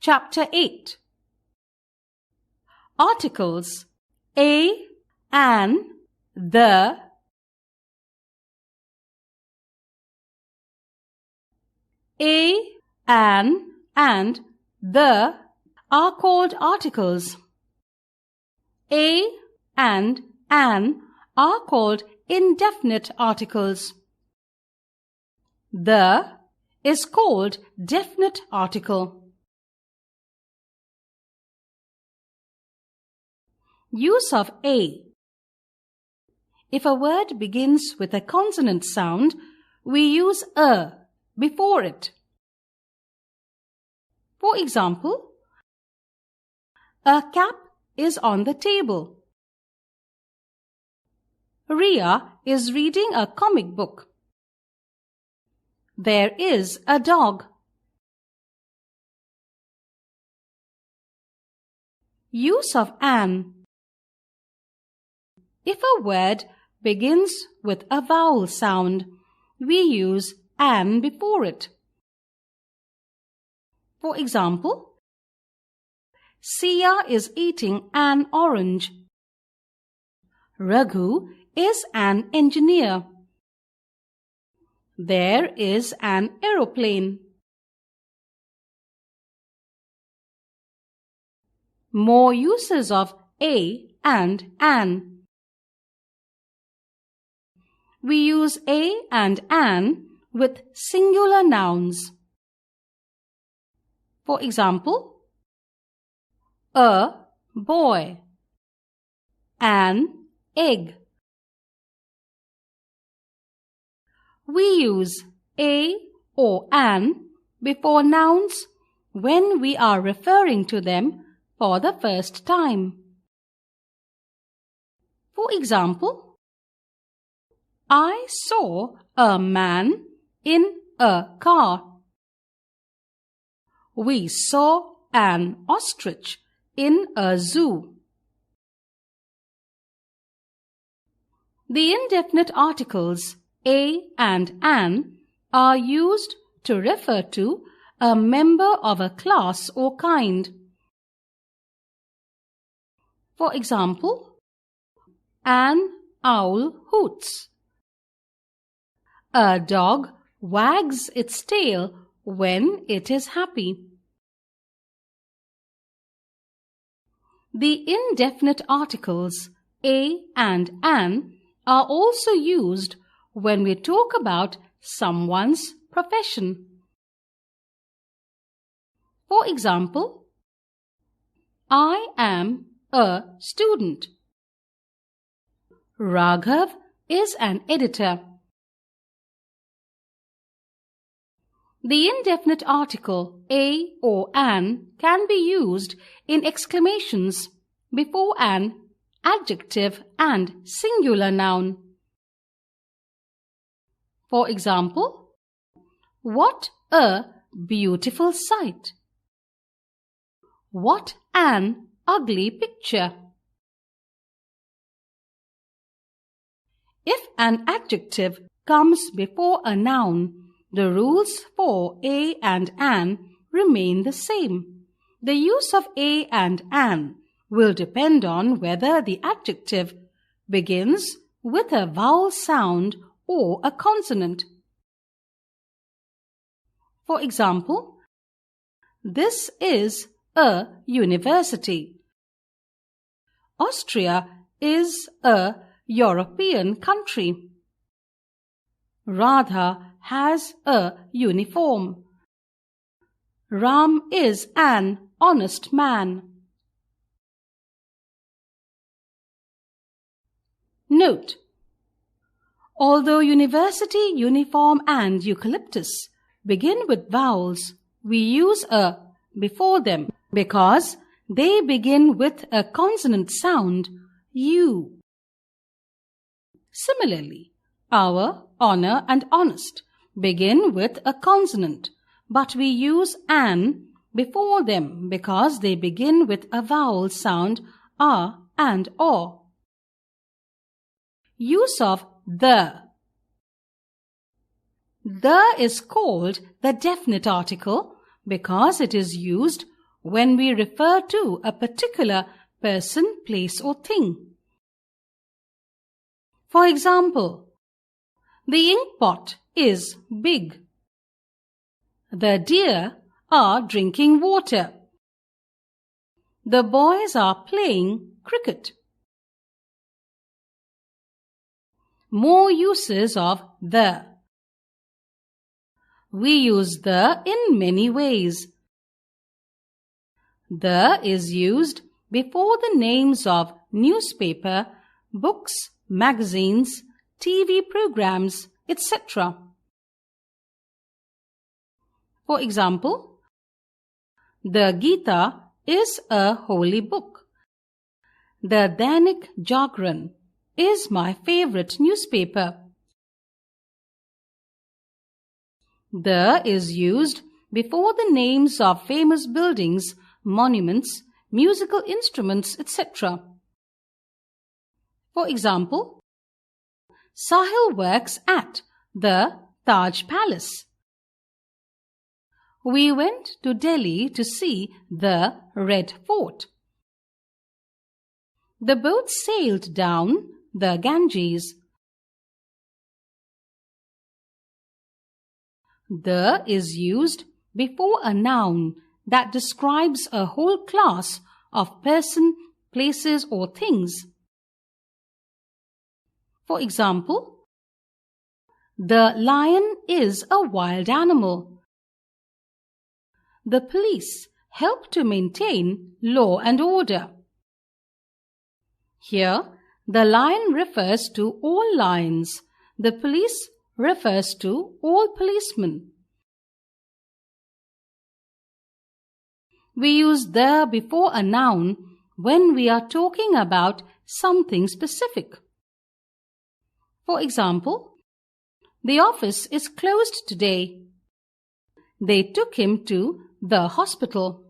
Chapter 8. Articles: a, an, the. A, an, and the are called articles. A and an are called indefinite articles. The is called definite article. Use of a. If a word begins with a consonant sound, we use a before it. For example, a cap is on the table. Ria is reading a comic book. There is a dog. Use of an. If a word begins with a vowel sound, we use an before it. For example, Sia is eating an orange. Raghu is an engineer. There is an aeroplane. More uses of a and an. We use a and an with singular nouns. For example, a boy, an egg. We use a or an before nouns when we are referring to them for the first time. For example, I saw a man in a car. We saw an ostrich in a zoo. The indefinite articles a and an are used to refer to a member of a class or kind. For example, an owl hoots. A dog wags its tail when it is happy. The indefinite articles a and an are also used when we talk about someone's profession. For example, I am a student. Raghav is an editor. The indefinite article a or an can be used in exclamations before an adjective and singular noun. For example, what a beautiful sight! What an ugly picture! If an adjective comes before a noun, the rules for a and an remain the same. The use of a and an will depend on whether the adjective begins with a vowel sound or a consonant. For example, this is a university. Austria is a European country. Radha has a uniform. Ram is an honest man. Note: although university, uniform and eucalyptus begin with vowels, we use a before them because they begin with a consonant sound U. Similarly, our, honor and honest begin with a consonant, but we use an before them because they begin with a vowel sound a and o. Use of the. The is called the definite article because it is used when we refer to a particular person, place or thing. For example, the ink pot is big. The deer are drinking water. The boys are playing cricket. More uses of the. We use the in many ways. The is used before the names of newspaper, books, magazines, TV programs, etc. For example, the Gita is a holy book. The Dainik Jagran is my favorite newspaper. The is used before the names of famous buildings, monuments, musical instruments, etc. For example, Sahil works at the Taj Palace. We went to Delhi to see the Red Fort. The boat sailed down the Ganges. The is used before a noun that describes a whole class of person, places or things. For example, the lion is a wild animal. The police help to maintain law and order. Here, the lion refers to all lions. The police refers to all policemen. We use the before a noun when we are talking about something specific. For example, the office is closed today. They took him to the hospital.